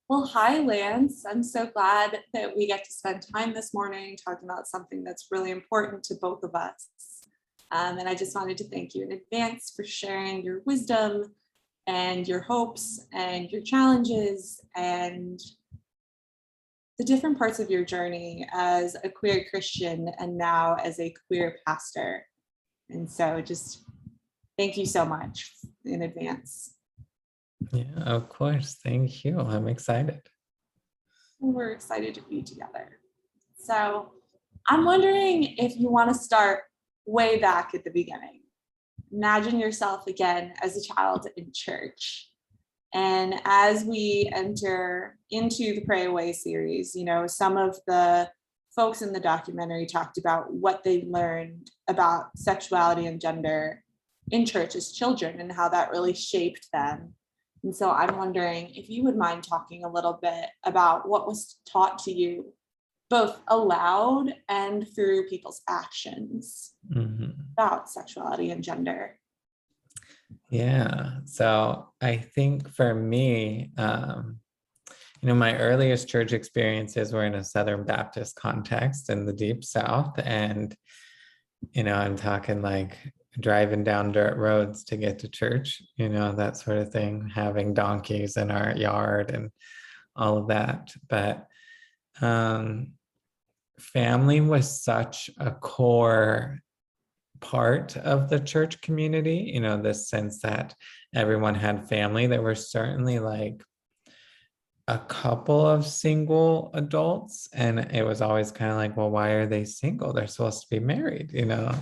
Well, hi, Lance. I'm so glad that we get to spend time this morning talking about something that's really important to both of us. And I just wanted to thank you in advance for sharing your wisdom and your hopes and your challenges and the different parts of your journey as a queer Christian and now as a queer pastor. And so just thank you so much in advance. Yeah, of course. Thank you. I'm excited. We're excited to be together. So I'm wondering if you want to start way back at the beginning. Imagine yourself again as a child in church. And as we enter into the Pray Away series, some of the folks in the documentary talked about what they learned about sexuality and gender in church as children and how that really shaped them. And so I'm wondering if you would mind talking a little bit about what was taught to you, both aloud and through people's actions about sexuality and gender. Yeah. So I think for me, my earliest church experiences were in a Southern Baptist context in the Deep South. And, I'm talking like driving down dirt roads to get to church, that sort of thing, having donkeys in our yard and all of that. But family was such a core part of the church community, this sense that everyone had family. There were certainly like a couple of single adults, and it was always kind of like, well, why are they single? They're supposed to be married.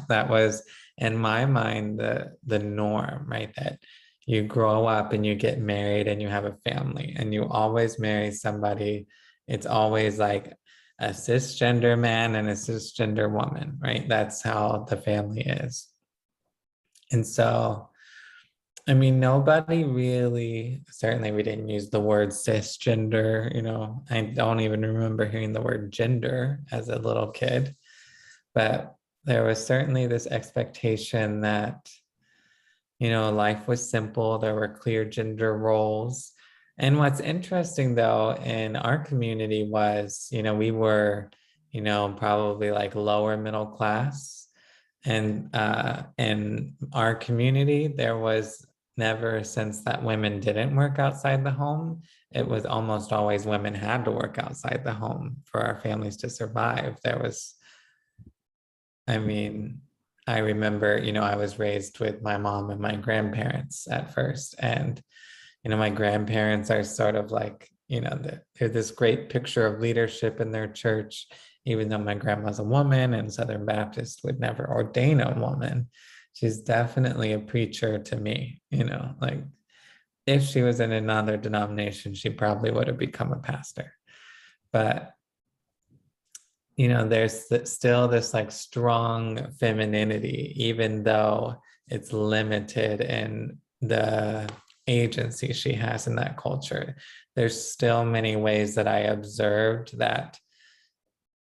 That was in my mind the norm, right? That you grow up and you get married and you have a family and you always marry somebody. It's always like a cisgender man and a cisgender woman, right? That's how the family is. And so nobody really, certainly we didn't use the word cisgender, I don't even remember hearing the word gender as a little kid, but there was certainly this expectation that, life was simple, there were clear gender roles. And what's interesting though, in our community was, we were, probably like lower middle class. And in our community, there was never a sense that women didn't work outside the home. It was almost always women had to work outside the home for our families to survive. I remember, I was raised with my mom and my grandparents at first. And, my grandparents are sort of like, they're this great picture of leadership in their church, even though my grandma's a woman and Southern Baptist would never ordain a woman. She's definitely a preacher to me, like if she was in another denomination, she probably would have become a pastor. But, there's still this like strong femininity, even though it's limited in the agency she has in that culture. There's still many ways that I observed that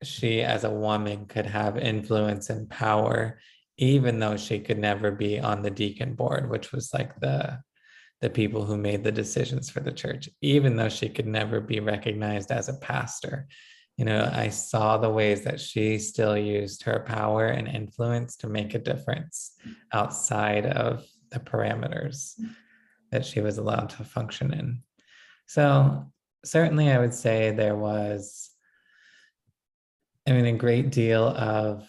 she as a woman could have influence and power, even though she could never be on the deacon board, which was like the people who made the decisions for the church, even though she could never be recognized as a pastor. I saw the ways that she still used her power and influence to make a difference outside of the parameters that she was allowed to function in. So certainly I would say there was, a great deal of,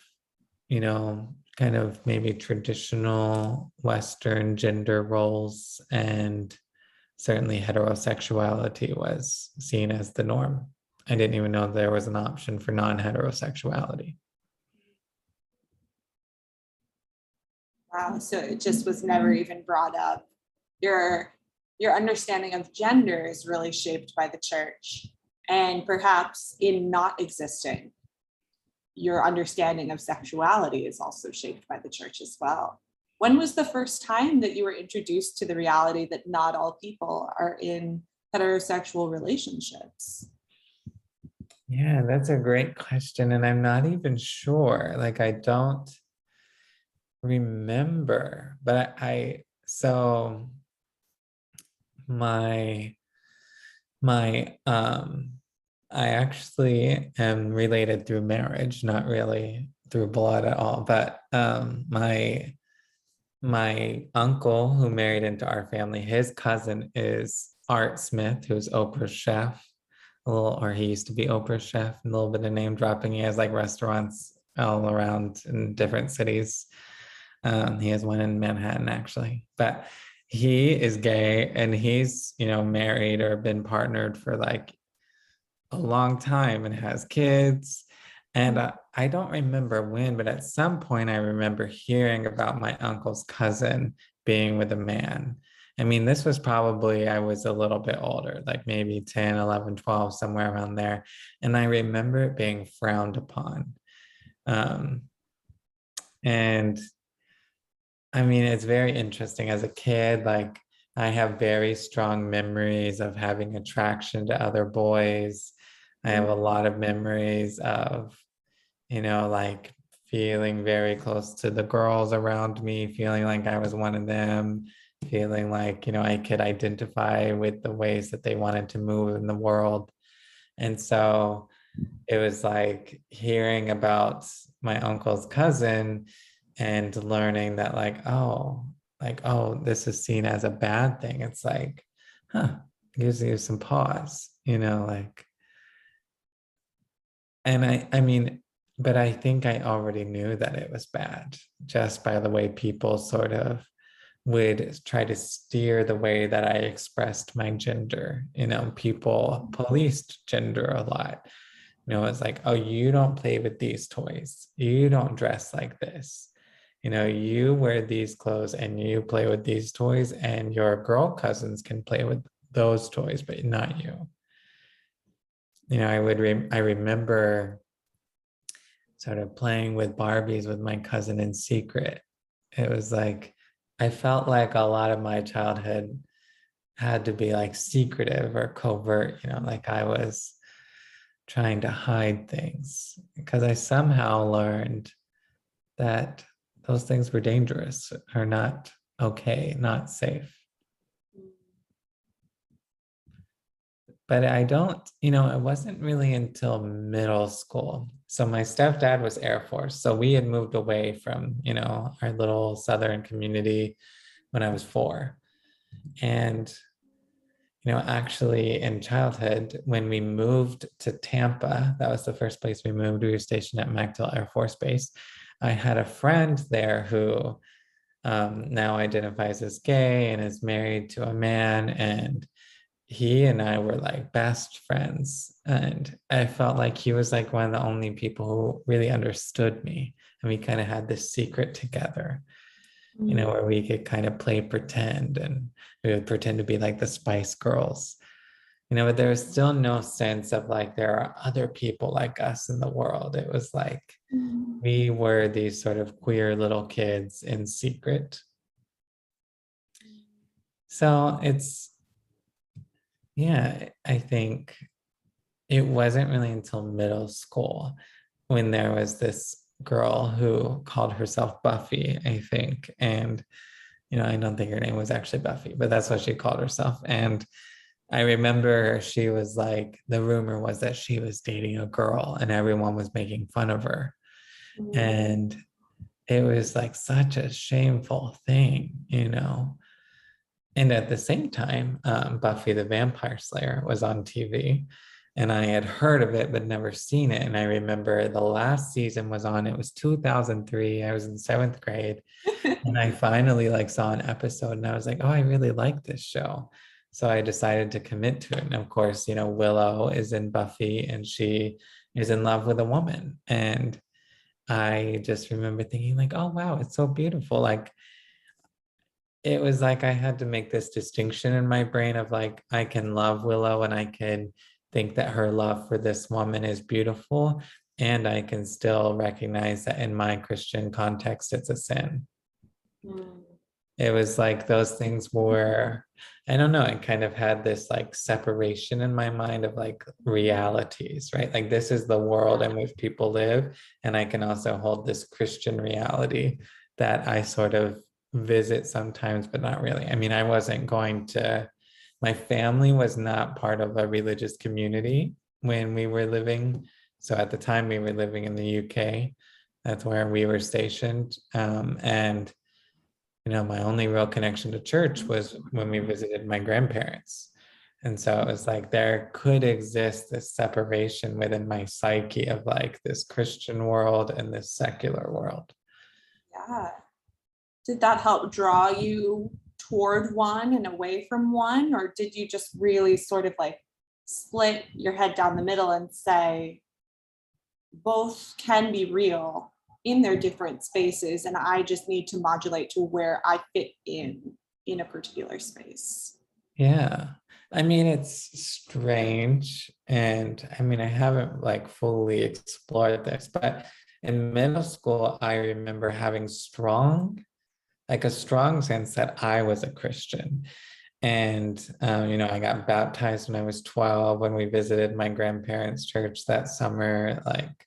kind of maybe traditional Western gender roles, and certainly heterosexuality was seen as the norm. I didn't even know there was an option for non-heterosexuality. Wow, so it just was never even brought up. Your understanding of gender is really shaped by the church, and perhaps in not existing, your understanding of sexuality is also shaped by the church as well. When was the first time that you were introduced to the reality that not all people are in heterosexual relationships? Yeah, that's a great question. And I'm not even sure. Like, I don't remember, but so my My I actually am related through marriage, not really through blood at all, but my uncle who married into our family, his cousin is Art Smith, who's Oprah's chef, or he used to be Oprah's chef, a little bit of name dropping. He has like restaurants all around in different cities. He has one in Manhattan actually, but he is gay and he's, married or been partnered for like a long time and has kids. And I don't remember when, but at some point I remember hearing about my uncle's cousin being with a man. I mean, this was probably, I was a little bit older, like maybe 10, 11, 12, somewhere around there. And I remember it being frowned upon. Um, and I mean, it's very interesting as a kid, like I have very strong memories of having attraction to other boys. I have a lot of memories of, like feeling very close to the girls around me, feeling like I was one of them, feeling like, I could identify with the ways that they wanted to move in the world. And so it was like hearing about my uncle's cousin and learning that oh, this is seen as a bad thing. It's like, gives you some pause, like, and I mean, but I think I already knew that it was bad just by the way people sort of would try to steer the way that I expressed my gender. People policed gender a lot. It's like, oh, you don't play with these toys. You don't dress like this. You wear these clothes and you play with these toys, and your girl cousins can play with those toys, but not you. I remember sort of playing with Barbies with my cousin in secret. It was like, I felt like a lot of my childhood had to be like secretive or covert, like I was trying to hide things because I somehow learned that those things were dangerous or not okay, not safe. But I don't, it wasn't really until middle school. So my stepdad was Air Force. So we had moved away from, our little Southern community when I was 4. And, actually in childhood, when we moved to Tampa, that was the first place we moved. We were stationed at MacDill Air Force Base. I had a friend there who now identifies as gay and is married to a man, and he and I were like best friends. And I felt like he was like one of the only people who really understood me. And we kind of had this secret together, where we could kind of play pretend, and we would pretend to be like the Spice Girls. But there was still no sense of like there are other people like us in the world. It was like we were these sort of queer little kids in secret. So I think it wasn't really until middle school when there was this girl who called herself Buffy, I think. And, I don't think her name was actually Buffy, but that's what she called herself. And I remember she was like, the rumor was that she was dating a girl and everyone was making fun of her. And it was like such a shameful thing, And at the same time, Buffy the Vampire Slayer was on TV, and I had heard of it but never seen it. And I remember the last season was on. It was 2003. I was in 7th grade, and I finally like saw an episode, and I was like, "Oh, I really like this show." So I decided to commit to it. And of course, Willow is in Buffy, and she is in love with a woman. And I just remember thinking, like, "Oh wow, it's so beautiful!" Like it was like I had to make this distinction in my brain of like, I can love Willow and I can think that her love for this woman is beautiful. And I can still recognize that in my Christian context, it's a sin. It was like those things were, I don't know, it kind of had this like separation in my mind of like realities, right? Like this is the world in which people live. And I can also hold this Christian reality that I sort of visit sometimes, but not really. I mean, I wasn't going to My family was not part of a religious community when we were living. So at the time we were living in the UK. That's where we were stationed. And my only real connection to church was when we visited my grandparents. And so it was like there could exist this separation within my psyche of like this Christian world and this secular world. Yeah. Did that help draw you toward one and away from one? Or did you just really sort of like split your head down the middle and say, both can be real in their different spaces, and I just need to modulate to where I fit in a particular space? Yeah. I mean, it's strange. And I mean, I haven't like fully explored this, but in middle school, I remember having a strong sense that I was a Christian. And, I got baptized when I was 12 when we visited my grandparents' church that summer. Like,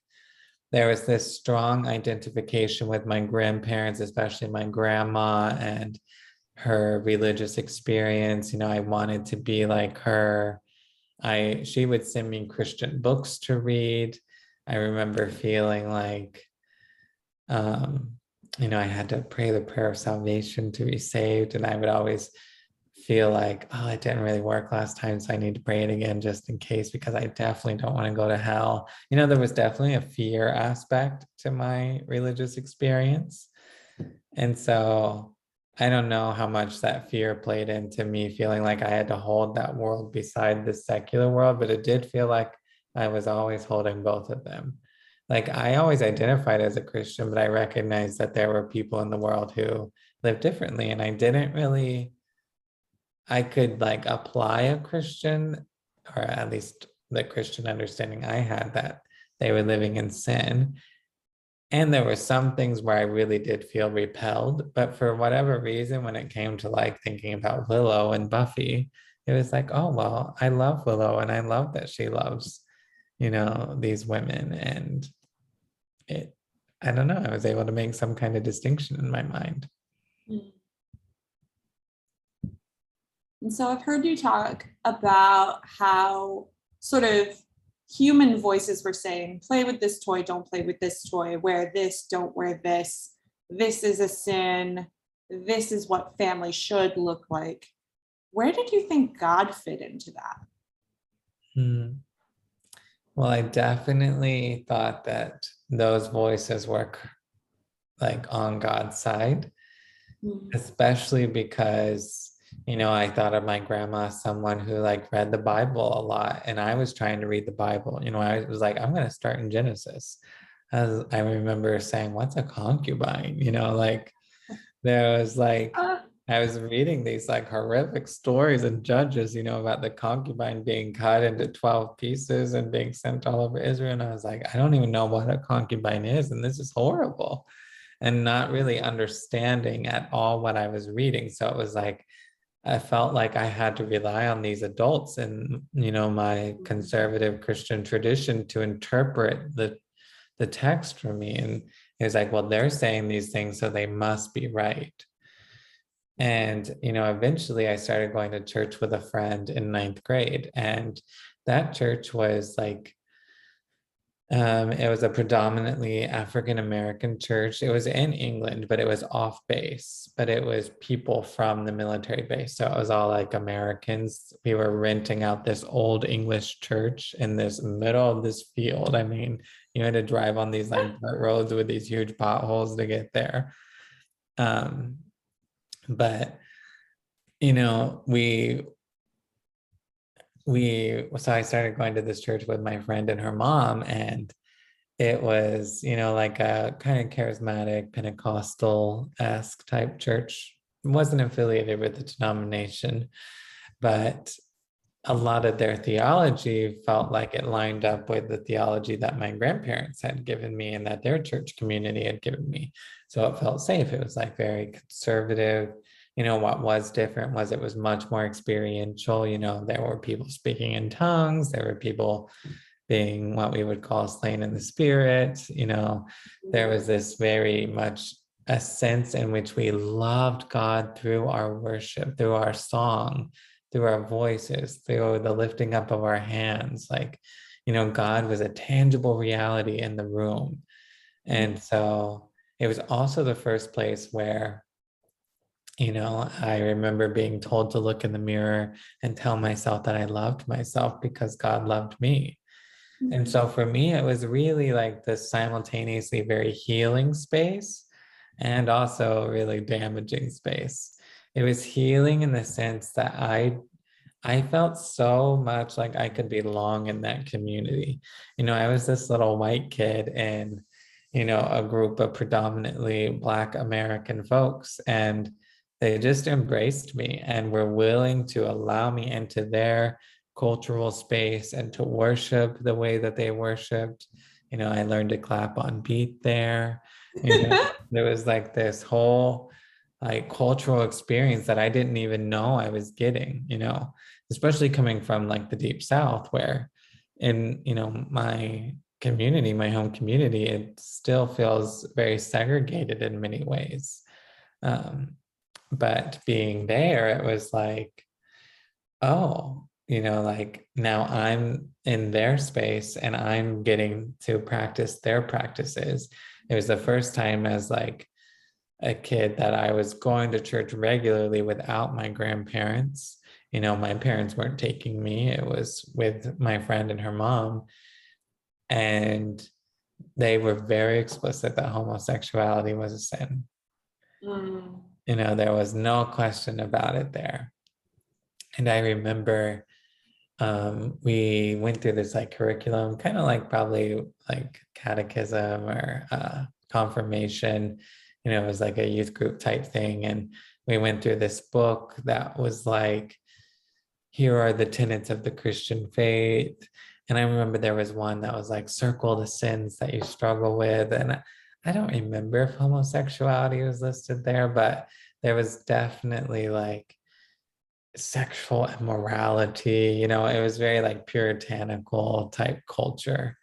there was this strong identification with my grandparents, especially my grandma and her religious experience. I wanted to be like her. She would send me Christian books to read. I remember feeling like, I had to pray the prayer of salvation to be saved. And I would always feel like, oh, it didn't really work last time, so I need to pray it again just in case, because I definitely don't want to go to hell. There was definitely a fear aspect to my religious experience. And so I don't know how much that fear played into me feeling like I had to hold that world beside the secular world, but it did feel like I was always holding both of them. Like I always identified as a Christian, but I recognized that there were people in the world who lived differently. And I could like apply a Christian, or at least the Christian understanding I had, that they were living in sin. And there were some things where I really did feel repelled, but for whatever reason, when it came to like thinking about Willow and Buffy, it was like, oh, well, I love Willow and I love that she loves, these women. And I don't know, I was able to make some kind of distinction in my mind. And so I've heard you talk about how sort of human voices were saying, play with this toy, don't play with this toy, wear this, don't wear this, this is a sin, this is what family should look like. Where did you think God fit into that? Well, I definitely thought that those voices were like on God's side, especially because I thought of my grandma as someone who like read the Bible a lot, and I was trying to read the Bible. I was like, I'm going to start in Genesis. I remember saying, what's a concubine? Like there was like, I was reading these like horrific stories in Judges, about the concubine being cut into 12 pieces and being sent all over Israel. And I was like, I don't even know what a concubine is. And this is horrible. And not really understanding at all what I was reading. So it was like, I felt like I had to rely on these adults in, my conservative Christian tradition to interpret the text for me. And it was like, well, they're saying these things, so they must be right. And, eventually I started going to church with a friend in ninth grade. And that church was like, it was a predominantly African American church. It was in England, but it was off base, but it was people from the military base. So it was all like Americans. We were renting out this old English church in this middle of this field. I mean, you had to drive on these like dirt roads with these huge potholes to get there. But so I started going to this church with my friend and her mom, and it was, like a kind of charismatic Pentecostal-esque type church. It wasn't affiliated with the denomination, but a lot of their theology felt like it lined up with the theology that my grandparents had given me and that their church community had given me. So it felt safe. It was like very conservative. What was different was it was much more experiential. There were people speaking in tongues. There were people being what we would call slain in the spirit. There was this very much a sense in which we loved God through our worship, through our song, through our voices, through the lifting up of our hands. Like, God was a tangible reality in the room. And so it was also the first place where, I remember being told to look in the mirror and tell myself that I loved myself because God loved me. And so for me, it was really like this simultaneously very healing space and also really damaging space. It was healing in the sense that I felt so much like I could belong in that community. I was this little white kid in, a group of predominantly Black American folks, and they just embraced me and were willing to allow me into their cultural space and to worship the way that they worshiped. I learned to clap on beat there. There was like this whole like cultural experience that I didn't even know I was getting, especially coming from like the deep South, where in, my community, my home community, it still feels very segregated in many ways. But being there, it was like, oh, like now I'm in their space and I'm getting to practice their practices. It was the first time as like a kid that I was going to church regularly without my grandparents. My parents weren't taking me. It was with my friend and her mom. And they were very explicit that homosexuality was a sin. Mm. There was no question about it there. And I remember we went through this like curriculum, kind of like probably like catechism or confirmation. It was like a youth group type thing. And we went through this book that was like, here are the tenets of the Christian faith. And I remember there was one that was like, circle the sins that you struggle with. And I don't remember if homosexuality was listed there, but there was definitely like sexual immorality. It was very like puritanical type culture.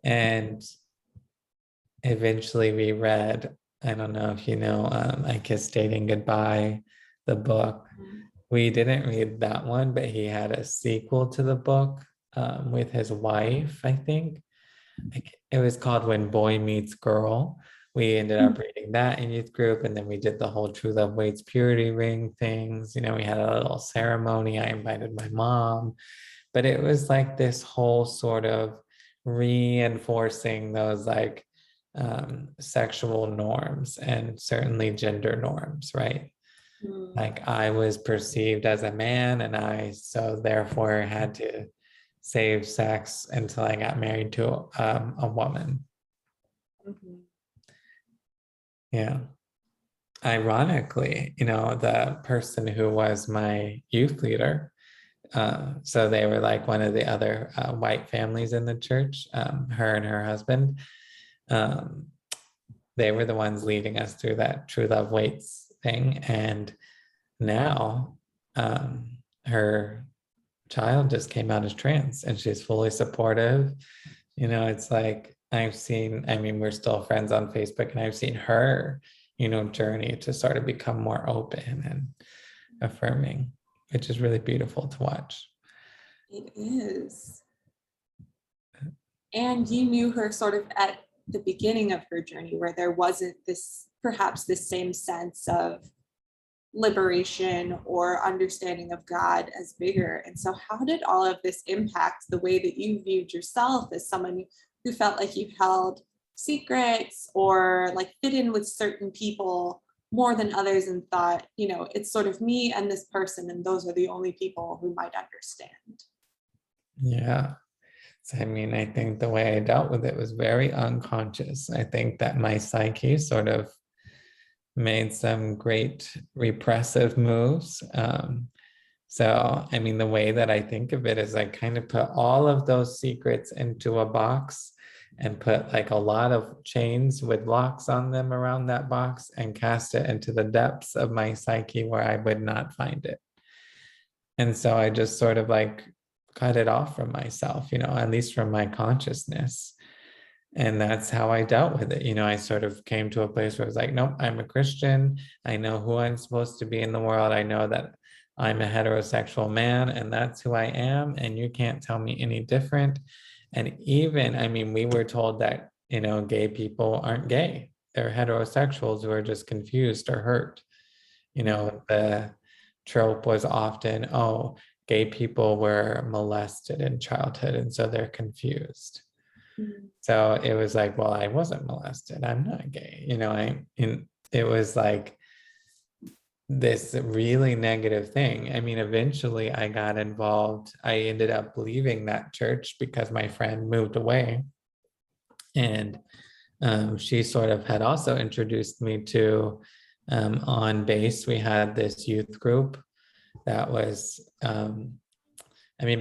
And eventually we read, I don't know if I Kissed Dating Goodbye, the book. We didn't read that one, but he had a sequel to the book with his wife, I think. It was called When Boy Meets Girl. We ended up reading that in youth group, and then we did the whole True Love Waits purity ring things. We had a little ceremony. I invited my mom, but it was like this whole sort of reinforcing those like sexual norms and certainly gender norms, right? Like I was perceived as a man, and I so therefore had to save sex until I got married to a woman. Mm-hmm. Yeah. Ironically, the person who was my youth leader, so they were like one of the other white families in the church, her and her husband, they were the ones leading us through that True Love Waits thing. And now her child just came out as trans and she's fully supportive. It's like we're still friends on Facebook, and I've seen her, journey to sort of become more open and affirming, which is really beautiful to watch. It is. And you knew her sort of at the beginning of her journey where there wasn't perhaps this same sense of liberation or understanding of God as bigger. And so how did all of this impact the way that you viewed yourself as someone who felt like you held secrets or like fit in with certain people more than others and thought, it's sort of me and this person, and those are the only people who might understand? Yeah. So, I think the way I dealt with it was very unconscious. I think that my psyche sort of made some great repressive moves. The way that I think of it is I kind of put all of those secrets into a box and put like a lot of chains with locks on them around that box and cast it into the depths of my psyche where I would not find it. And so I just sort of like cut it off from myself, at least from my consciousness. And that's how I dealt with it. I sort of came to a place where I was like, nope, I'm a Christian. I know who I'm supposed to be in the world. I know that I'm a heterosexual man and that's who I am, and you can't tell me any different. And even, I mean, we were told that, gay people aren't gay. They're heterosexuals who are just confused or hurt. The trope was often, oh, gay people were molested in childhood and so they're confused. Mm-hmm. So it was like, well, I wasn't molested. I'm not gay. It was like this really negative thing. I mean, eventually I got involved. I ended up leaving that church because my friend moved away. And she sort of had also introduced me to, on base, we had this youth group that was,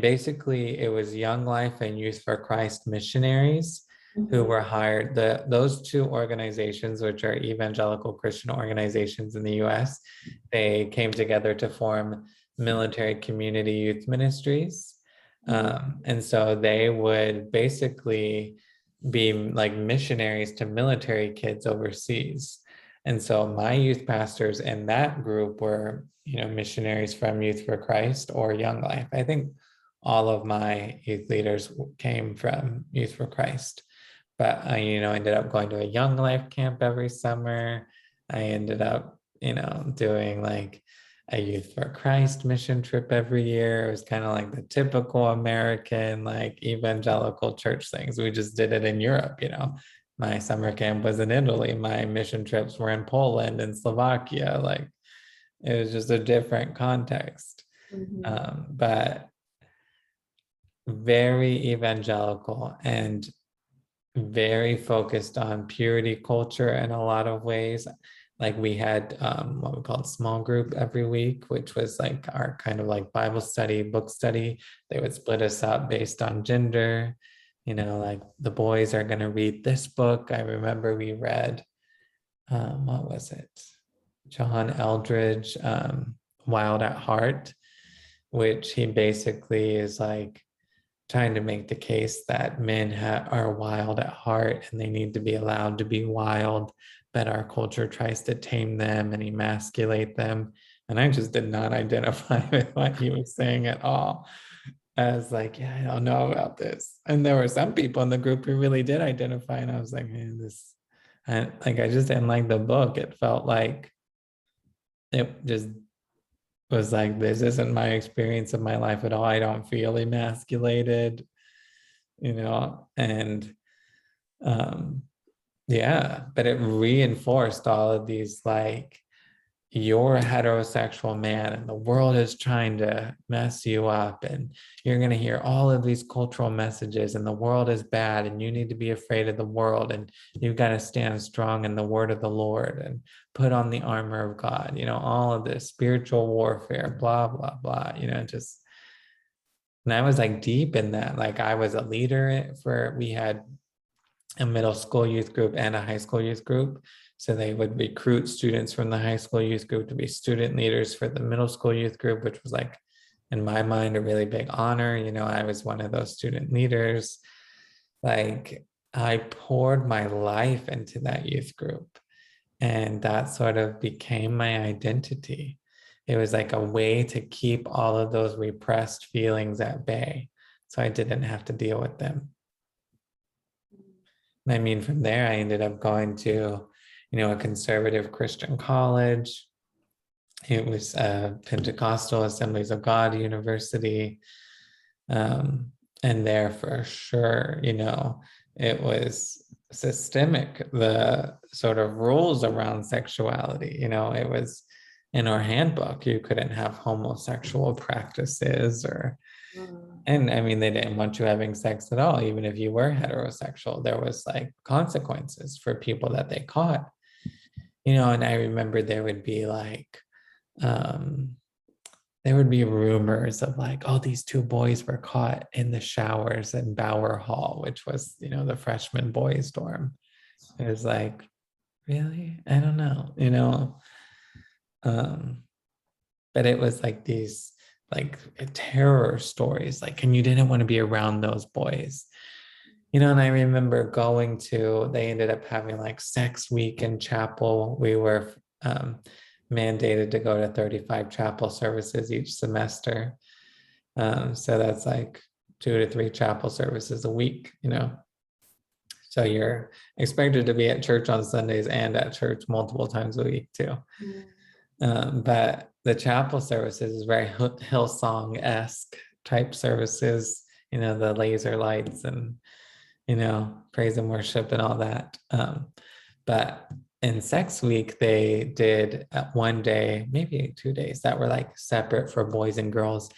basically it was Young Life and Youth for Christ missionaries who were hired. Those two organizations, which are evangelical Christian organizations in the US, they came together to form military community youth ministries. And so they would basically be like missionaries to military kids overseas. And so my youth pastors in that group were, missionaries from Youth for Christ or Young Life. I think all of my youth leaders came from Youth for Christ. But I, ended up going to a Young Life camp every summer. I ended up, doing like a Youth for Christ mission trip every year. It was kind of like the typical American, like evangelical church things. We just did it in Europe, My summer camp was in Italy. My mission trips were in Poland and Slovakia. Like it was just a different context. But very evangelical and very focused on purity culture in a lot of ways. Like we had what we called small group every week, which was like our kind of like Bible study, book study. They would split us up based on gender. Like the boys are going to read this book. I remember we read, what was it? John Eldridge, Wild at Heart, which he basically is like trying to make the case that men are wild at heart and they need to be allowed to be wild, but our culture tries to tame them and emasculate them. And I just did not identify with what he was saying at all. I was like, yeah, I don't know about this. And there were some people in the group who really did identify, and I was like, man, I just didn't like the book. It felt like it just was like, this isn't my experience of my life at all. I don't feel emasculated, and yeah, but it reinforced all of these, like, you're a heterosexual man and the world is trying to mess you up, and you're going to hear all of these cultural messages, and the world is bad and you need to be afraid of the world, and you've got to stand strong in the word of the Lord and put on the armor of God, all of this spiritual warfare, blah, blah, blah, just. And I was like deep in that. Like I was a leader we had a middle school youth group and a high school youth group. So they would recruit students from the high school youth group to be student leaders for the middle school youth group, which was like, in my mind, a really big honor. I was one of those student leaders. Like I poured my life into that youth group, and that sort of became my identity. It was like a way to keep all of those repressed feelings at bay, so I didn't have to deal with them. I mean, from there, I ended up going to, a conservative Christian college. It was Pentecostal Assemblies of God University. And there for sure, it was systemic, the sort of rules around sexuality. It was in our handbook. You couldn't have homosexual practices and I mean, they didn't want you having sex at all. Even if you were heterosexual, there was like consequences for people that they caught, and I remember there would be like, there would be rumors of like, oh, these two boys were caught in the showers in Bower Hall, which was, the freshman boys dorm. It was like, really? I don't know, but it was like these like terror stories, like, and you didn't want to be around those boys, and I remember they ended up having like sex week in chapel. We were mandated to go to 35 chapel services each semester. So that's like 2 to 3 chapel services a week, So you're expected to be at church on Sundays and at church multiple times a week too. But the chapel services is very Hillsong-esque type services, the laser lights and, praise and worship and all that. But in Sex Week, they did one day, maybe 2 days that were like separate for boys and girls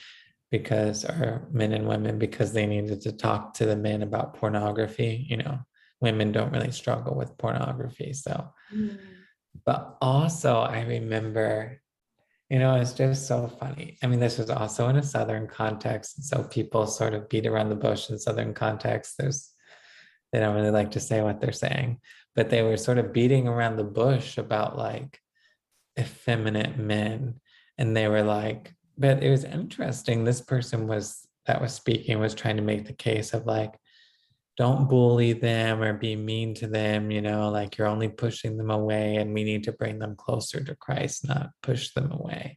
or men and women, because they needed to talk to the men about pornography. Women don't really struggle with pornography. So, but also I remember, it's just so funny. I mean, this was also in a Southern context. So people sort of beat around the bush in Southern context. They don't really like to say what they're saying, but they were sort of beating around the bush about like effeminate men. And they were like, but it was interesting. This person that was speaking was trying to make the case of like, don't bully them or be mean to them, like you're only pushing them away and we need to bring them closer to Christ, not push them away.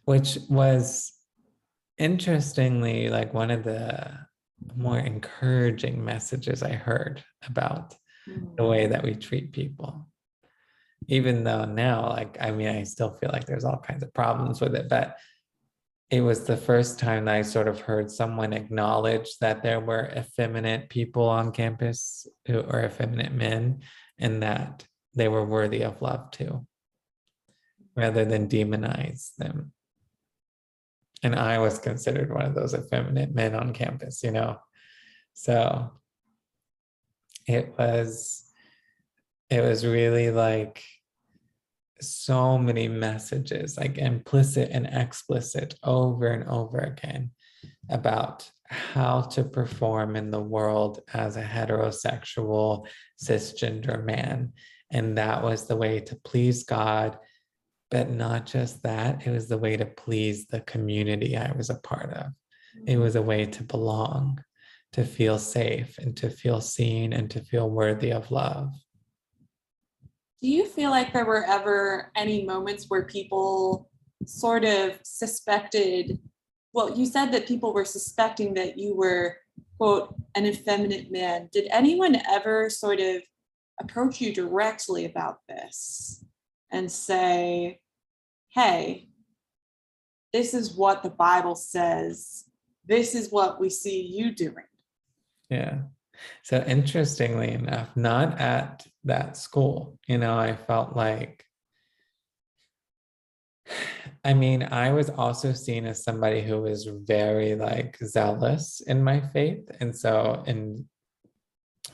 Which was interestingly like one of the more encouraging messages I heard about the way that we treat people. Even though now, I still feel like there's all kinds of problems with it, but it was the first time that I sort of heard someone acknowledge that there were effeminate people on campus or effeminate men, and that they were worthy of love too, rather than demonize them. And I was considered one of those effeminate men on campus, So it was really like so many messages, like implicit and explicit, over and over again, about how to perform in the world as a heterosexual cisgender man. And that was the way to please God. But not just that, it was the way to please the community I was a part of. It was a way to belong, to feel safe and to feel seen and to feel worthy of love. Do you feel like there were ever any moments where people sort of suspected, well, you said that people were suspecting that you were, quote, an effeminate man. Did anyone ever sort of approach you directly about this and say, hey, this is what the Bible says, this is what we see you doing? Yeah. So interestingly enough, not at that school, I felt like, I was also seen as somebody who was very like zealous in my faith. And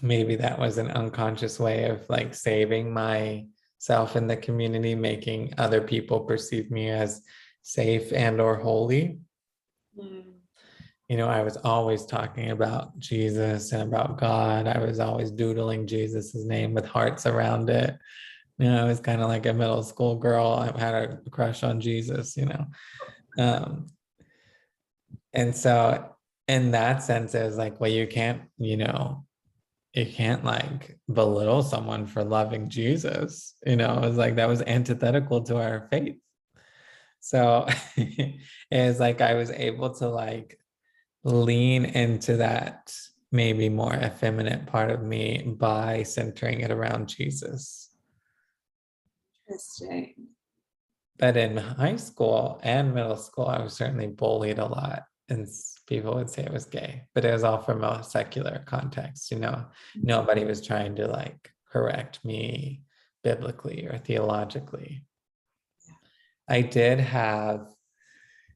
maybe that was an unconscious way of like saving myself in the community, making other people perceive me as safe and or holy. I was always talking about Jesus and about God. I was always doodling Jesus's name with hearts around it. I was kind of like a middle school girl. I had a crush on Jesus, And so in that sense, it was like, well, you can't like belittle someone for loving Jesus. It was like that was antithetical to our faith. So it was like I was able to like lean into that maybe more effeminate part of me by centering it around Jesus. Interesting. But in high school and middle school, I was certainly bullied a lot, and people would say it was gay, but it was all from a secular context. Nobody was trying to like correct me biblically or theologically. I did have,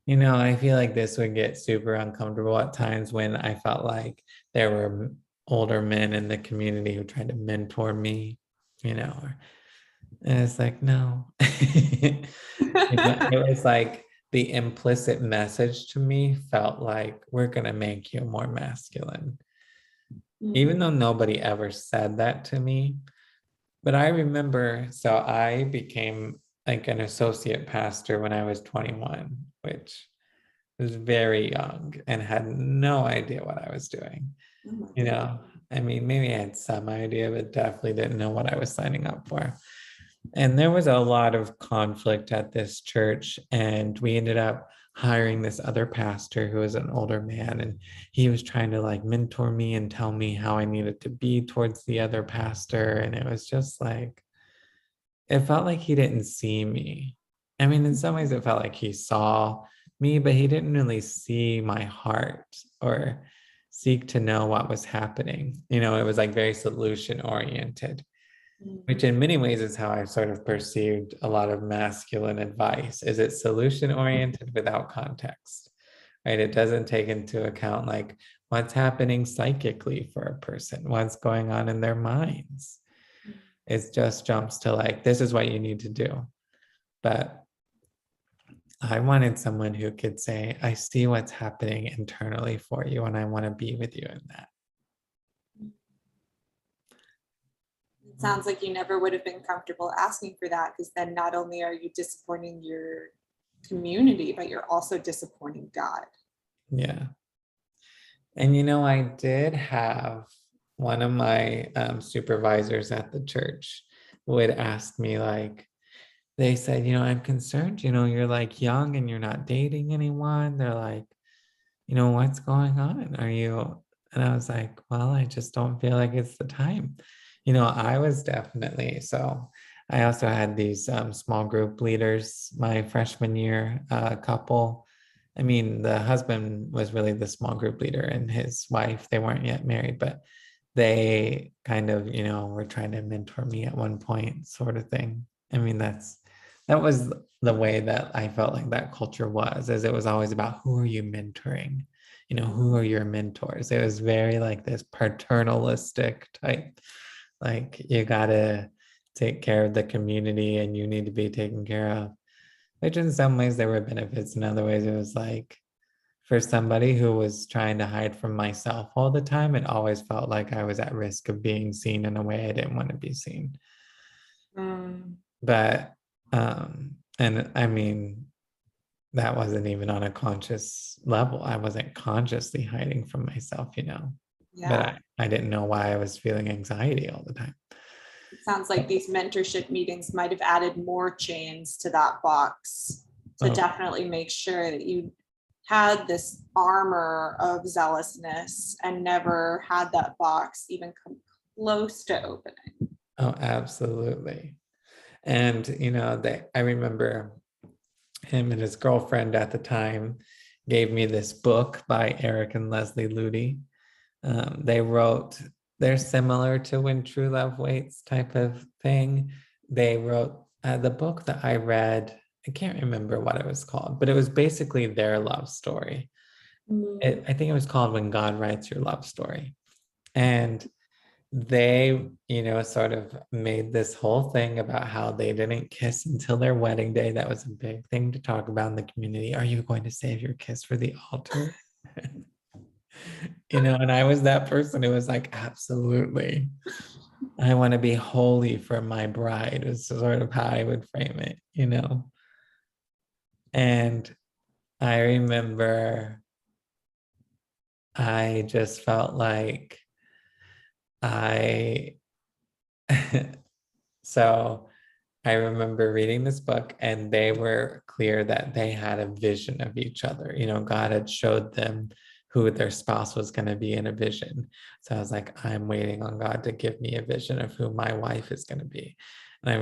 I feel like this would get super uncomfortable at times when I felt like there were older men in the community who tried to mentor me, and it's like, no. It was like the implicit message to me felt like, we're going to make you more masculine. Even though nobody ever said that to me. But I remember, so I became like an associate pastor when I was 21, which was very young and had no idea what I was doing. Maybe I had some idea, but definitely didn't know what I was signing up for. And there was a lot of conflict at this church, and we ended up hiring this other pastor who was an older man, and he was trying to like mentor me and tell me how I needed to be towards the other pastor. And it was just like, it felt like he didn't see me. I mean, in some ways, it felt like he saw me, but he didn't really see my heart or seek to know what was happening. It was like very solution oriented, which in many ways is how I've sort of perceived a lot of masculine advice. Is it solution oriented without context, right? It doesn't take into account like what's happening psychically for a person, what's going on in their minds. It just jumps to like, this is what you need to do. But I wanted someone who could say, I see what's happening internally for you, and I want to be with you in that. It sounds like you never would have been comfortable asking for that, because then not only are you disappointing your community, but you're also disappointing God. Yeah. And I did have one of my supervisors at the church would ask me, like, they said, I'm concerned, you're like young and you're not dating anyone. They're like, what's going on? Are you? And I was like, well, I just don't feel like it's the time. I was definitely, so I also had these small group leaders my freshman year, couple. I mean, the husband was really the small group leader, and his wife, they weren't yet married, but they kind of, were trying to mentor me at one point, sort of thing. I mean, that was the way that I felt like that culture was, is it was always about who are you mentoring? Who are your mentors? It was very like this paternalistic type, like you gotta take care of the community and you need to be taken care of, which in some ways there were benefits. In other ways, it was like, for somebody who was trying to hide from myself all the time, it always felt like I was at risk of being seen in a way I didn't want to be seen. But and I mean, that wasn't even on a conscious level. I wasn't consciously hiding from myself, but Yeah. I didn't know why I was feeling anxiety all the time. It sounds like these mentorship meetings might have added more chains to that box to Oh, definitely make sure that you had this armor of zealousness and never had that box even come close to opening. oh, absolutely. And I remember him and his girlfriend at the time gave me this book by Eric and Leslie Ludy. They wrote, they're similar to When True Love Waits type of thing. They wrote the book that I read. I can't remember what it was called, but it was basically their love story. I think it was called When God Writes Your Love Story. And they, sort of made this whole thing about how they didn't kiss until their wedding day. That was a big thing to talk about in the community. Are you going to save your kiss for the altar? And I was that person who was like, absolutely. I want to be holy for my bride, is sort of how I would frame it. And I remember I just felt like I, so I remember reading this book, and they were clear that they had a vision of each other. God had showed them who their spouse was going to be in a vision. So I was like, I'm waiting on God to give me a vision of who my wife is going to be. And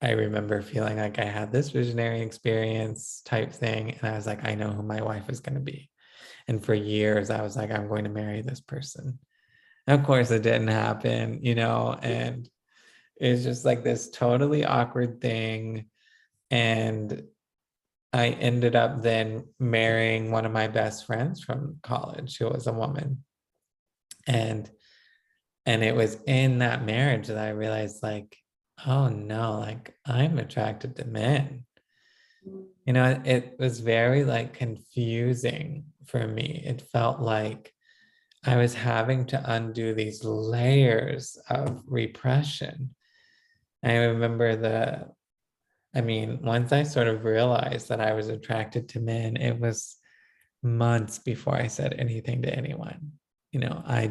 I remember feeling like I had this visionary experience type thing. And I was like, I know who my wife is going to be. And for years, I was like, I'm going to marry this person. And of course, it didn't happen, and it's just like this totally awkward thing. And I ended up then marrying one of my best friends from college, who was a woman. And it was in that marriage that I realized, like, oh no, like I'm attracted to men. It was very like confusing for me. It felt like I was having to undo these layers of repression. I remember once I sort of realized that I was attracted to men, it was months before I said anything to anyone. I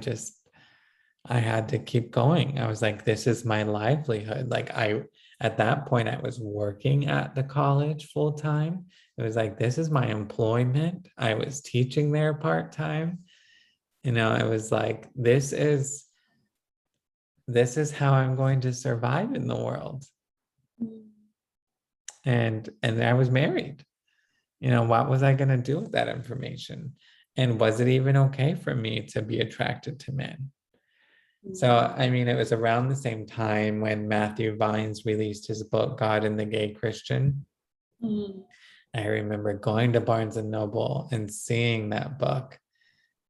I had to keep going. I was like, this is my livelihood. Like at that point, I was working at the college full time. It was like, this is my employment. I was teaching there part time. It was like, this is how I'm going to survive in the world. And I was married. What was I going to do with that information? And was it even okay for me to be attracted to men? So, I mean, it was around the same time when Matthew Vines released his book, God and the Gay Christian. Mm. I remember going to Barnes and Noble and seeing that book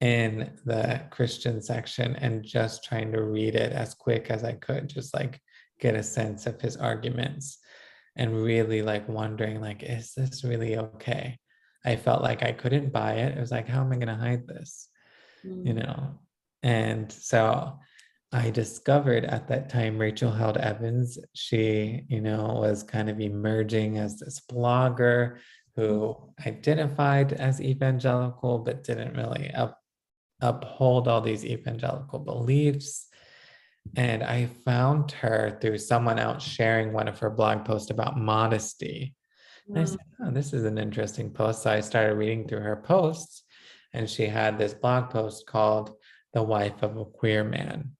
in the Christian section and just trying to read it as quick as I could, just like get a sense of his arguments and really like wondering, like, is this really okay? I felt like I couldn't buy it. It was like, how am I going to hide this? And so I discovered at that time Rachel Held Evans. She, was kind of emerging as this blogger who identified as evangelical, but didn't really uphold all these evangelical beliefs. And I found her through someone else sharing one of her blog posts about modesty. And I said, oh, this is an interesting post. So I started reading through her posts, and she had this blog post called The Wife of a Queer Man.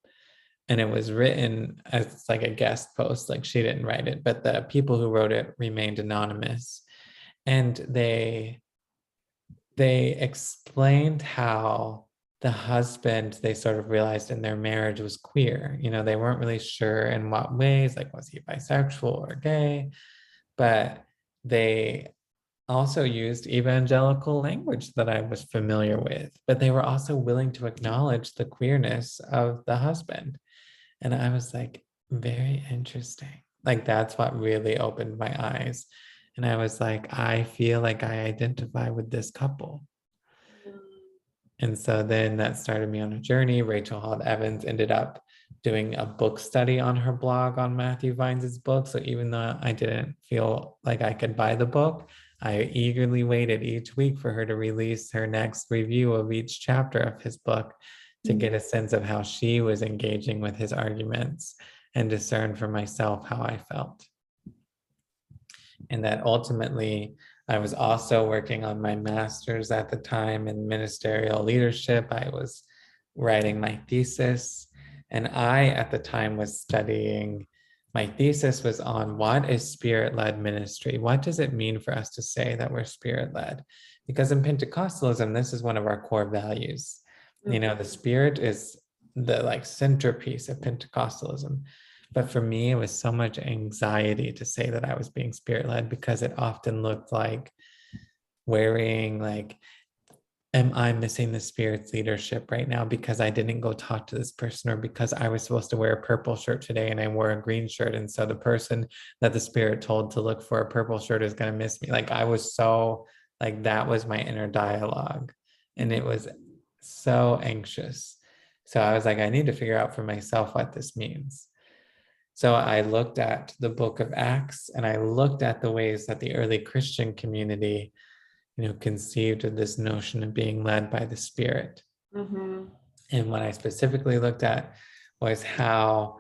And it was written as like a guest post, like she didn't write it, but the people who wrote it remained anonymous. And they explained how the husband, they sort of realized in their marriage, was queer. They weren't really sure in what ways, like was he bisexual or gay, but they also used evangelical language that I was familiar with, but they were also willing to acknowledge the queerness of the husband. And I was like, very interesting. Like, that's what really opened my eyes. And I was like, I feel like I identify with this couple. And so then that started me on a journey. Rachel Held Evans ended up doing a book study on her blog on Matthew Vines' book. So even though I didn't feel like I could buy the book, I eagerly waited each week for her to release her next review of each chapter of his book to get a sense of how she was engaging with his arguments and discern for myself how I felt. And that ultimately, I was also working on my master's at the time in ministerial leadership. I was writing my thesis, and I, at the time, was studying. My thesis was on what is spirit-led ministry? What does it mean for us to say that we're spirit-led? Because in Pentecostalism, this is one of our core values. The spirit is the like centerpiece of Pentecostalism. But for me, it was so much anxiety to say that I was being spirit-led, because it often looked like wearing like, am I missing the Spirit's leadership right now because I didn't go talk to this person, or because I was supposed to wear a purple shirt today and I wore a green shirt, and so the person that the Spirit told to look for a purple shirt is going to miss me. Like, I was so like, that was my inner dialogue, and it was so anxious. So I was like, I need to figure out for myself what this means. So I looked at the book of Acts, and I looked at the ways that the early Christian community, conceived of this notion of being led by the Spirit. And what I specifically looked at was how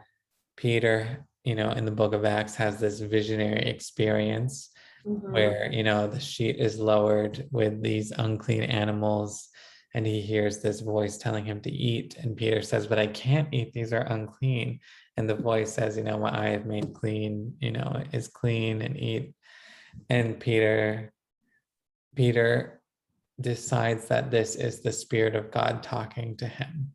Peter, in the book of Acts, has this visionary experience where, the sheet is lowered with these unclean animals, and he hears this voice telling him to eat. And Peter says, but I can't eat, these are unclean. And the voice says, what I have made clean, is clean, and eat. And Peter decides that this is the Spirit of God talking to him.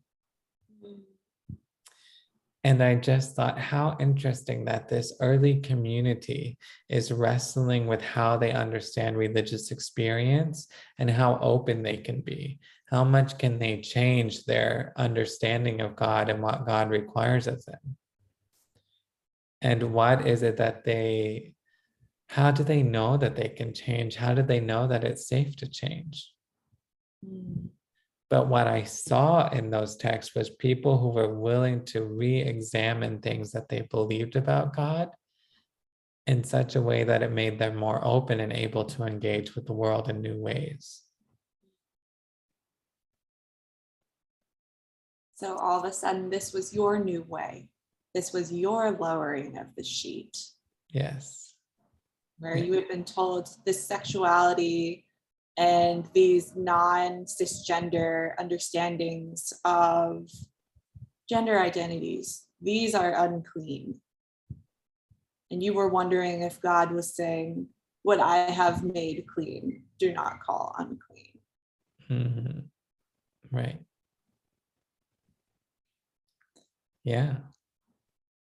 And I just thought, how interesting that this early community is wrestling with how they understand religious experience and how open they can be. How much can they change their understanding of God and what God requires of them? And what is it that how do they know that they can change? How do they know that it's safe to change? But what I saw in those texts was people who were willing to re-examine things that they believed about God in such a way that it made them more open and able to engage with the world in new ways. So all of a sudden, this was your new way. This was your lowering of the sheet, Yes. where Yeah. you had been told this sexuality and these non-cisgender understandings of gender identities, these are unclean. And you were wondering if God was saying, what I have made clean, do not call unclean. Mhm. Right. Yeah.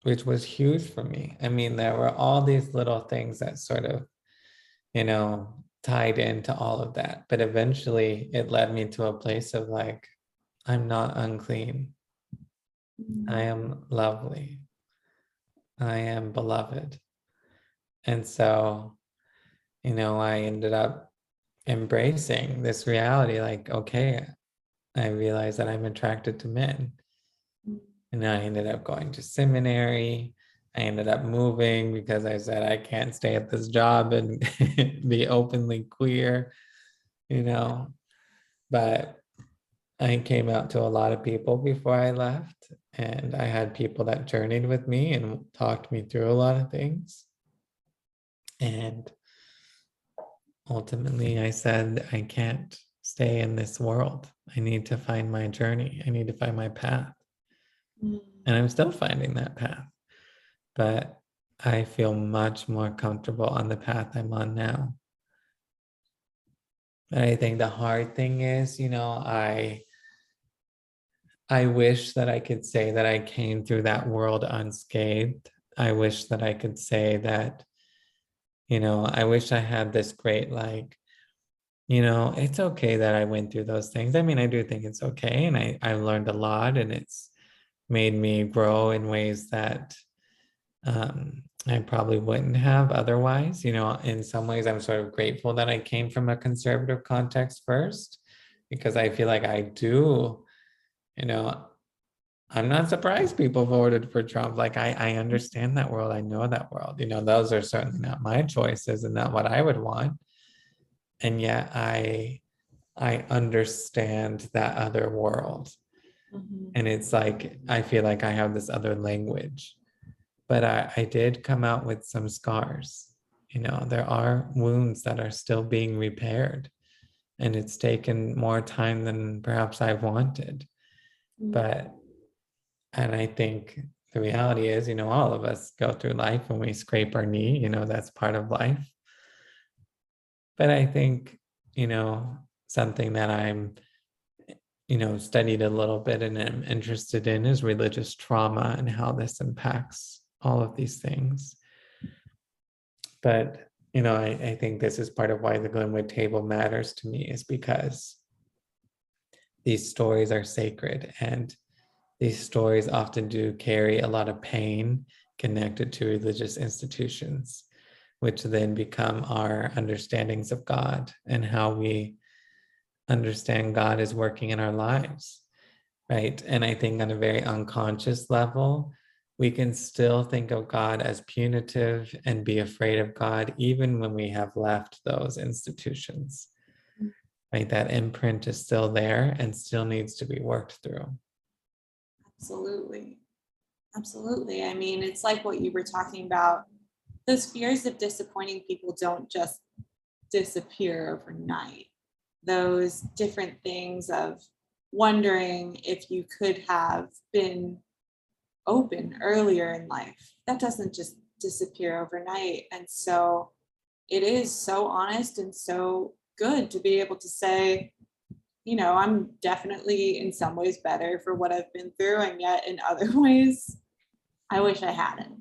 Which was huge for me. I mean, there were all these little things that sort of, tied into all of that. But eventually it led me to a place of like, I'm not unclean. I am lovely. I am beloved. And so, I ended up embracing this reality like, okay, I realized that I'm attracted to men. And I ended up going to seminary. I ended up moving because I said I can't stay at this job and be openly queer, you know. But I came out to a lot of people before I left, and I had people that journeyed with me and talked me through a lot of things. And ultimately, I said, I can't stay in this world. I need to find my journey. I need to find my path. And I'm still finding that path. But I feel much more comfortable on the path I'm on now. And I think the hard thing is, I wish that I could say that I came through that world unscathed. I wish that I could say that, I wish I had this great, like, it's okay that I went through those things. I mean, I do think it's okay. And I learned a lot, and it's made me grow in ways that I probably wouldn't have otherwise. In some ways, I'm sort of grateful that I came from a conservative context first, because I feel like I do, you know, I'm not surprised people voted for Trump. Like I understand that world. I know that world. Those are certainly not my choices and not what I would want. And yet I understand that other world. And it's like I feel like I have this other language. But I did come out with some scars. There are wounds that are still being repaired, and it's taken more time than perhaps I've wanted. And I think the reality is, all of us go through life and we scrape our knee, that's part of life. But I think, something that I'm, studied a little bit and am interested in is religious trauma and how this impacts all of these things. But, I think this is part of why the Glenwood table matters to me, is because these stories are sacred, and these stories often do carry a lot of pain connected to religious institutions, which then become our understandings of God and how we understand God is working in our lives, right? And I think on a very unconscious level, we can still think of God as punitive and be afraid of God, even when we have left those institutions, right? That imprint is still there and still needs to be worked through. Absolutely. Absolutely. I mean, it's like what you were talking about. Those fears of disappointing people don't just disappear overnight. Those different things of wondering if you could have been open earlier in life, that doesn't just disappear overnight. And so it is so honest and so good to be able to say, I'm definitely in some ways better for what I've been through, and yet in other ways, I wish I hadn't.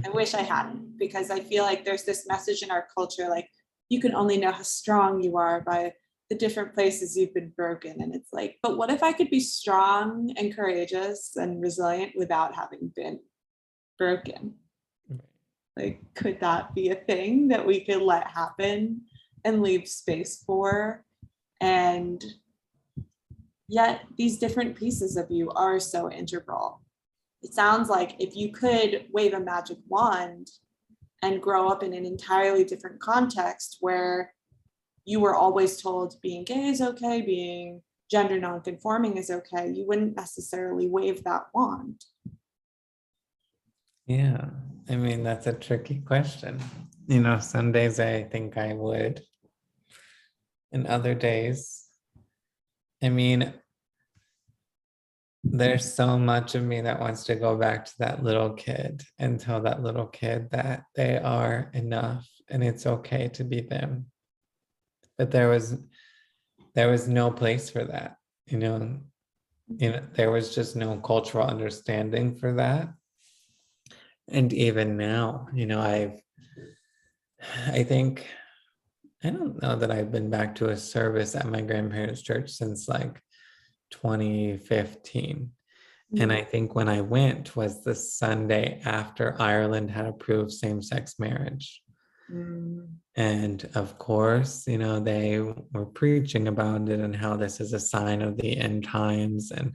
I wish I hadn't, because I feel like there's this message in our culture, like you can only know how strong you are by the different places you've been broken. And it's like, but what if I could be strong and courageous and resilient without having been broken? Like, could that be a thing that we could let happen and leave space for? And yet these different pieces of you are so integral. It sounds like if you could wave a magic wand and grow up in an entirely different context where you were always told being gay is okay, being gender nonconforming is okay, you wouldn't necessarily wave that wand. Yeah, I mean, that's a tricky question. Some days I think I would, and other days, I mean, there's so much of me that wants to go back to that little kid and tell that little kid that they are enough and it's okay to be them. But there was no place for that, there was just no cultural understanding for that. And even now, I think, I don't know that I've been back to a service at my grandparents' church since like 2015. And I think when I went was the Sunday after Ireland had approved same-sex marriage. And of course, they were preaching about it and how this is a sign of the end times and,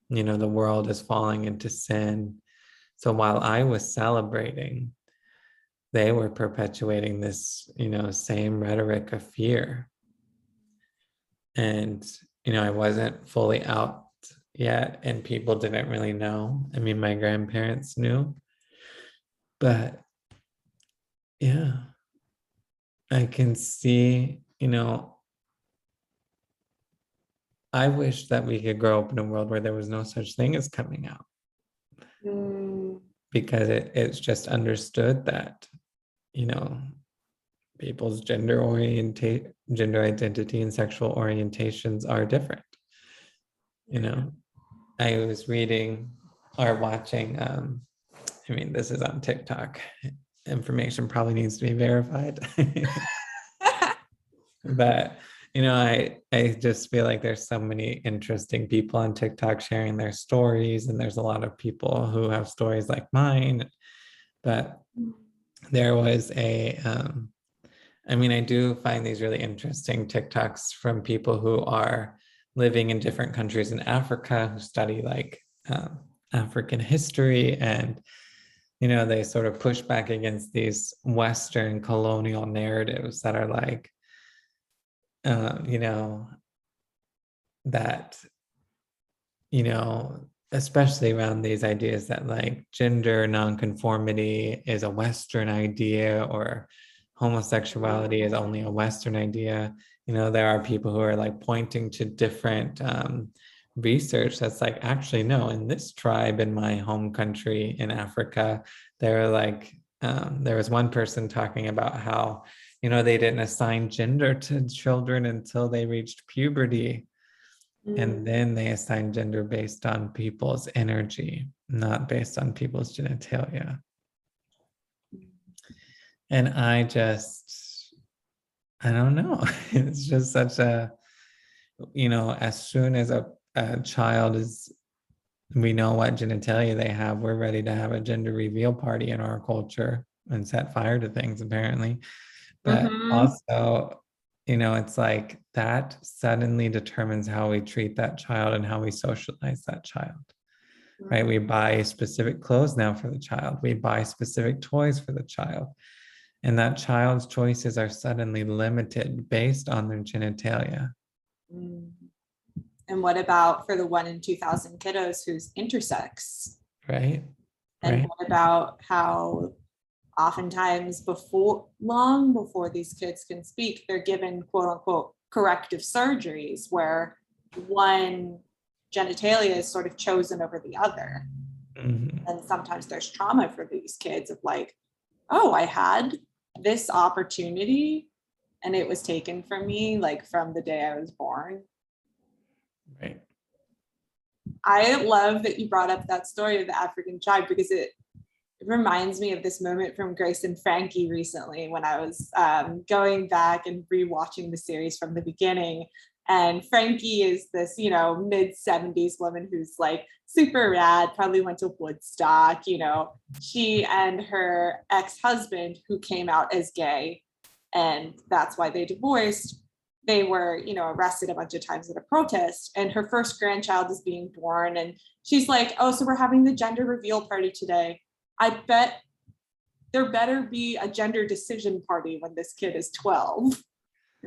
the world is falling into sin. So while I was celebrating, they were perpetuating this, same rhetoric of fear. And, I wasn't fully out yet, and people didn't really know. I mean, my grandparents knew, but yeah, I can see, I wish that we could grow up in a world where there was no such thing as coming out, because it's just understood that, people's gender identity and sexual orientations are different. I was reading or watching, I mean, this is on TikTok. Information probably needs to be verified. But, I just feel like there's so many interesting people on TikTok sharing their stories, and there's a lot of people who have stories like mine. But there was I do find these really interesting TikToks from people who are living in different countries in Africa, who study like African history, and they sort of push back against these Western colonial narratives that are like, that, especially around these ideas that like gender nonconformity is a Western idea, or homosexuality is only a Western idea. There are people who are like pointing to different research that's like, actually, no, in this tribe in my home country in Africa, there was one person talking about how, they didn't assign gender to children until they reached puberty. And then they assign gender based on people's energy, not based on people's genitalia. And I don't know. It's just such a, as soon as a child we know what genitalia they have, we're ready to have a gender reveal party in our culture and set fire to things, apparently. But also, it's like that suddenly determines how we treat that child and how we socialize that child, right? We buy specific clothes now for the child. We buy specific toys for the child. And that child's choices are suddenly limited based on their genitalia. And what about for the 1 in 2,000 kiddos who's intersex? Right. And right. what about how oftentimes long before these kids can speak, they're given quote unquote corrective surgeries where one genitalia is sort of chosen over the other. And sometimes there's trauma for these kids of like, oh, I had this opportunity and it was taken from me like from the day I was born. Right. I love that you brought up that story of the African tribe, because it reminds me of this moment from Grace and Frankie recently when I was going back and rewatching the series from the beginning. And Frankie is this, mid-70s woman who's like super rad, probably went to Woodstock, she and her ex-husband, who came out as gay, and that's why they divorced. They were, arrested a bunch of times at a protest, and her first grandchild is being born. And she's like, oh, so we're having the gender reveal party today. I bet there better be a gender decision party when this kid is 12.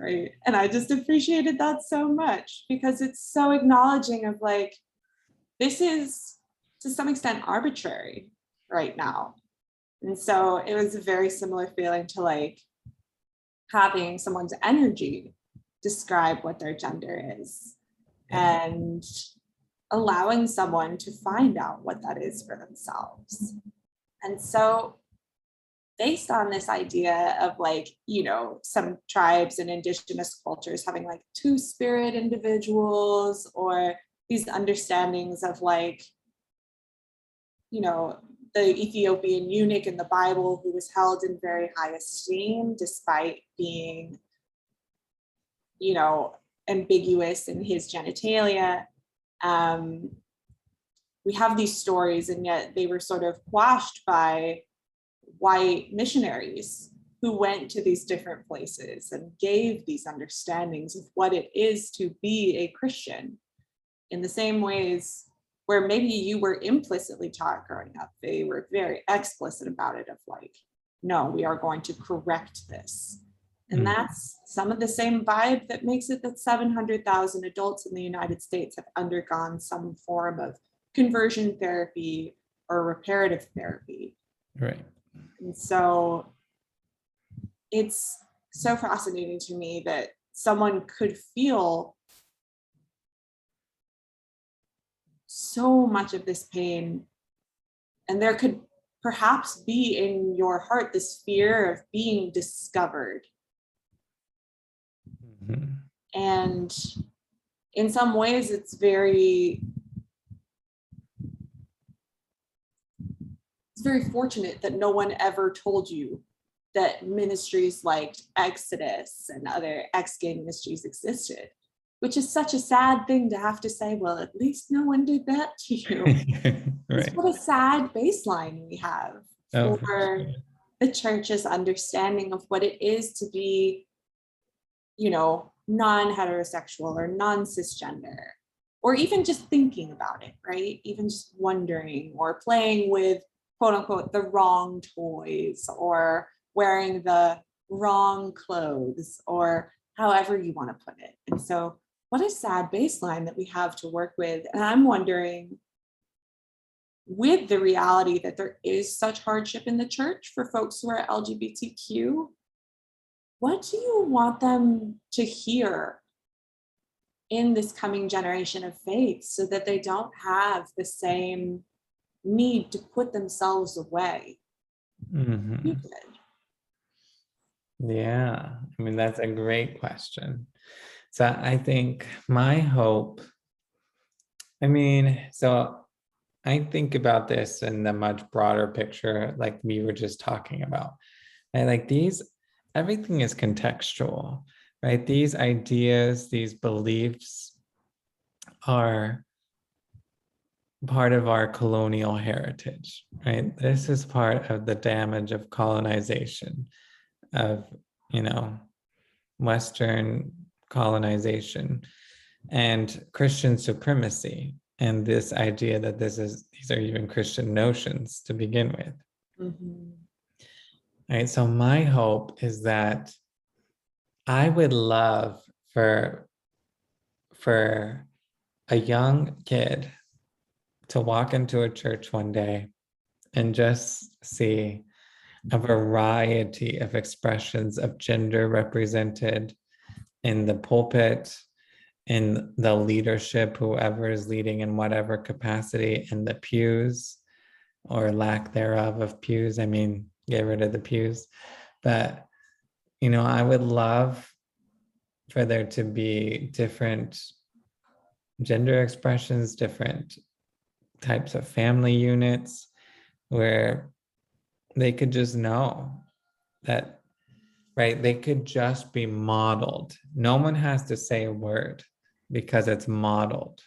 right? And I just appreciated that so much because it's so acknowledging of like, this is to some extent arbitrary right now. And so it was a very similar feeling to like having someone's energy describe what their gender is and allowing someone to find out what that is for themselves. And so based on this idea of like, you know, some tribes and indigenous cultures having like two-spirit individuals or these understandings of like, you know, the Ethiopian eunuch in the Bible who was held in very high esteem despite being, you know, ambiguous in his genitalia. We have these stories, and yet they were sort of quashed by white missionaries who went to these different places and gave these understandings of what it is to be a Christian in the same ways where maybe you were implicitly taught growing up. They were very explicit about it of like, no, we are going to correct this. And that's some of the same vibe that makes it that 700,000 adults in the United States have undergone some form of conversion therapy or reparative therapy. Right. And so it's so fascinating to me that someone could feel so much of this pain, and there could perhaps be in your heart this fear of being discovered. Mm-hmm. And in some ways it's very fortunate that no one ever told you that ministries like Exodus and other ex-gay ministries existed, which is such a sad thing to have to say, well, at least no one did that to you. Right. What a sad baseline we have Oh, for sure. the church's understanding of what it is to be, you know, non-heterosexual or non-cisgender, or even just thinking about it, right? Even just wondering or playing with quote unquote the wrong toys or wearing the wrong clothes or however you want to put it. And so what a sad baseline that we have to work with. And I'm wondering, with the reality that there is such hardship in the church for folks who are LGBTQ, what do you want them to hear in this coming generation of faith so that they don't have the same need to put themselves away? Mm-hmm. You did. Yeah, I mean, that's a great question. So I think my hope, so I think about this in the much broader picture, like we were just talking about. Right? Like everything is contextual, right? These ideas, these beliefs are part of our colonial heritage, right? This is part of the damage of colonization, of, Western colonization and Christian supremacy, and this idea that these are even Christian notions to begin with. Mm-hmm. Right. So my hope is that I would love for a young kid to walk into a church one day and just see a variety of expressions of gender represented in the pulpit, in the leadership, whoever is leading in whatever capacity, in the pews or lack thereof of pews. I mean, get rid of the pews. But, I would love for there to be different gender expressions, different types of family units where they could just know that, right? They could just be modeled. No one has to say a word because it's modeled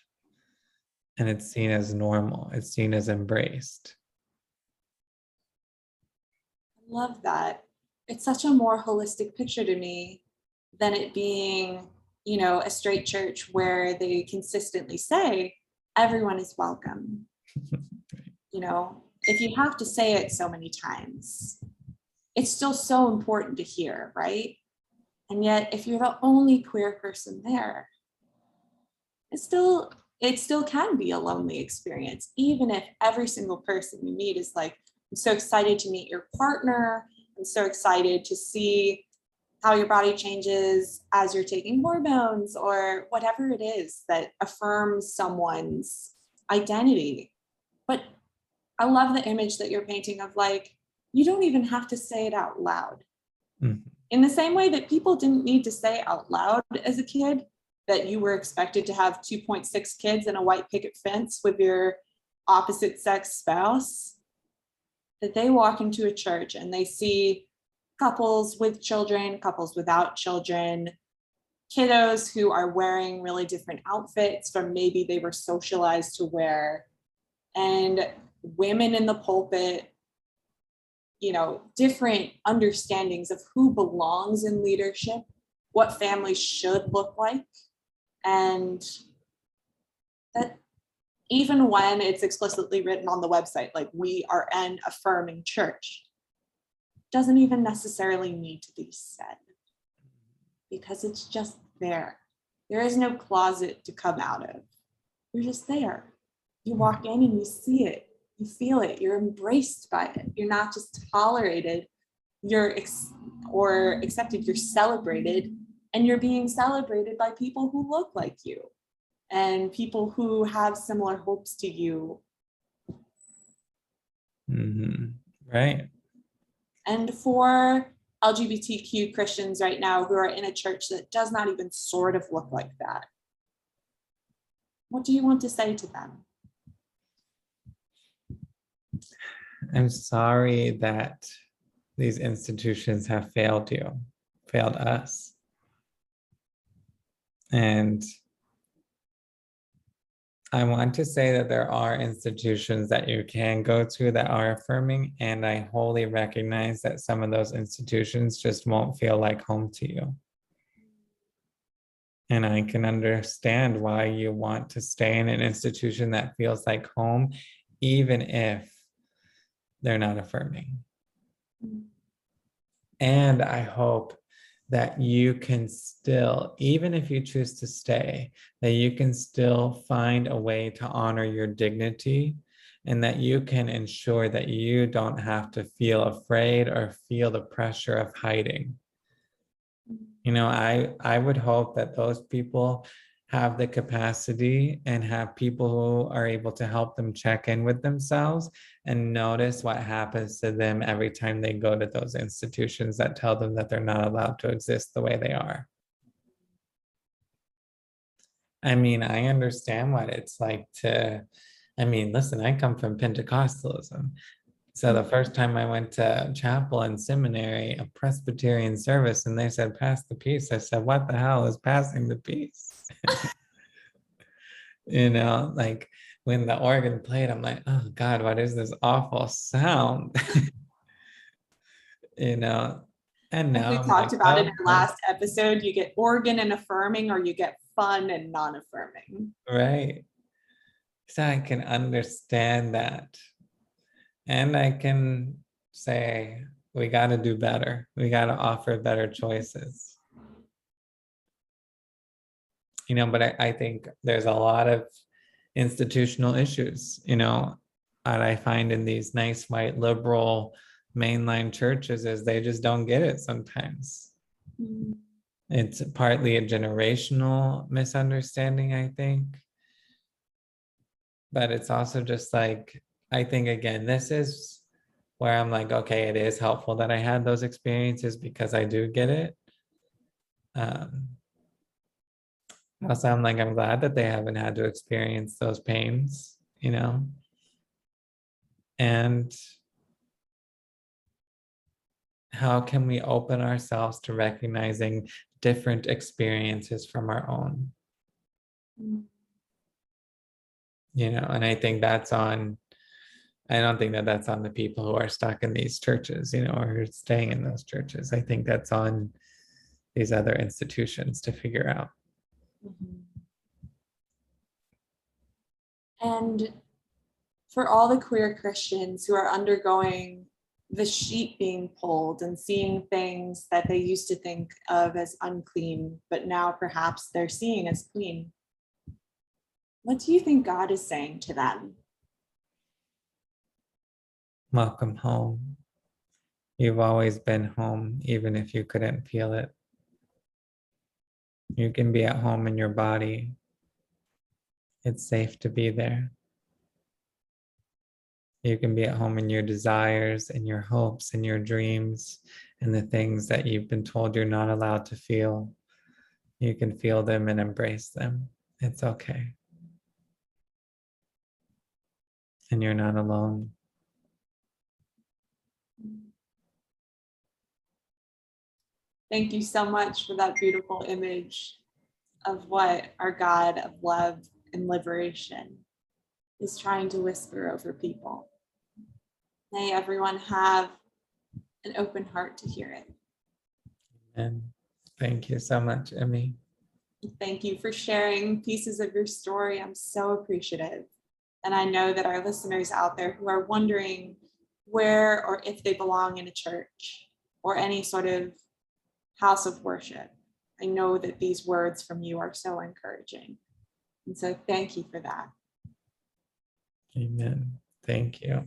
and it's seen as normal. It's seen as embraced. I love that. It's such a more holistic picture to me than it being, a straight church where they consistently say everyone is welcome. If you have to say it so many times, it's still so important to hear, right? And yet, if you're the only queer person there, it still can be a lonely experience, even if every single person you meet is like, I'm so excited to meet your partner. I'm so excited to see how your body changes as you're taking hormones or whatever it is that affirms someone's identity. But I love the image that you're painting of like, you don't even have to say it out loud. Mhm. In the same way that people didn't need to say out loud as a kid that you were expected to have 2.6 kids and a white picket fence with your opposite sex spouse, that they walk into a church and they see couples with children, couples without children, kiddos who are wearing really different outfits from maybe they were socialized to wear, and women in the pulpit, different understandings of who belongs in leadership, what families should look like, and that even when it's explicitly written on the website, like we are an affirming church, doesn't even necessarily need to be said because it's just there. There is no closet to come out of. You're just there. You walk in and you see it, you feel it, you're embraced by it. You're not just tolerated, or accepted, you're celebrated, and you're being celebrated by people who look like you and people who have similar hopes to you. Mhm. Right. And for LGBTQ Christians right now who are in a church that does not even sort of look like that, what do you want to say to them? I'm sorry that these institutions have failed you, failed us. And I want to say that there are institutions that you can go to that are affirming, and I wholly recognize that some of those institutions just won't feel like home to you. And I can understand why you want to stay in an institution that feels like home, even if they're not affirming. And I hope that you can still, even if you choose to stay, that you can still find a way to honor your dignity, and that you can ensure that you don't have to feel afraid or feel the pressure of hiding. I would hope that those people have the capacity and have people who are able to help them check in with themselves and notice what happens to them every time they go to those institutions that tell them that they're not allowed to exist the way they are. I mean, I understand what it's like listen, I come from Pentecostalism. So the first time I went to chapel and seminary, a Presbyterian service, and they said, pass the peace. I said, what the hell is passing the peace? Like when the organ played, I'm like, oh God, what is this awful sound? And now We I'm talked like, about in oh, our last episode, you get organ and affirming, or you get fun and non-affirming. right. So I can understand that. And I can say, we got to do better. We got to offer better choices. But I think there's a lot of institutional issues, that I find in these nice white liberal mainline churches is they just don't get it sometimes. Mm. It's partly a generational misunderstanding, I think. But it's also just like, I think, again, this is where I'm like, okay, it is helpful that I had those experiences because I do get it. Also, I'm glad that they haven't had to experience those pains, and how can we open ourselves to recognizing different experiences from our own? And I think I don't think that that's on the people who are stuck in these churches, or staying in those churches. I think that's on these other institutions to figure out. Mhm. And for all the queer Christians who are undergoing the sheet being pulled and seeing things that they used to think of as unclean, but now perhaps they're seeing as clean. What do you think God is saying to them? Welcome home. You've always been home, even if you couldn't feel it. You can be at home in your body. It's safe to be there. You can be at home in your desires and your hopes and your dreams and the things that you've been told you're not allowed to feel. You can feel them and embrace them. It's okay. And you're not alone. Thank you so much for that beautiful image of what our God of love and liberation is trying to whisper over people. May everyone have an open heart to hear it. And thank you so much, Emmie. Thank you for sharing pieces of your story. I'm so appreciative. And I know that our listeners out there who are wondering where or if they belong in a church or any sort of house of worship, I know that these words from you are so encouraging. And so thank you for that. Amen. Thank you.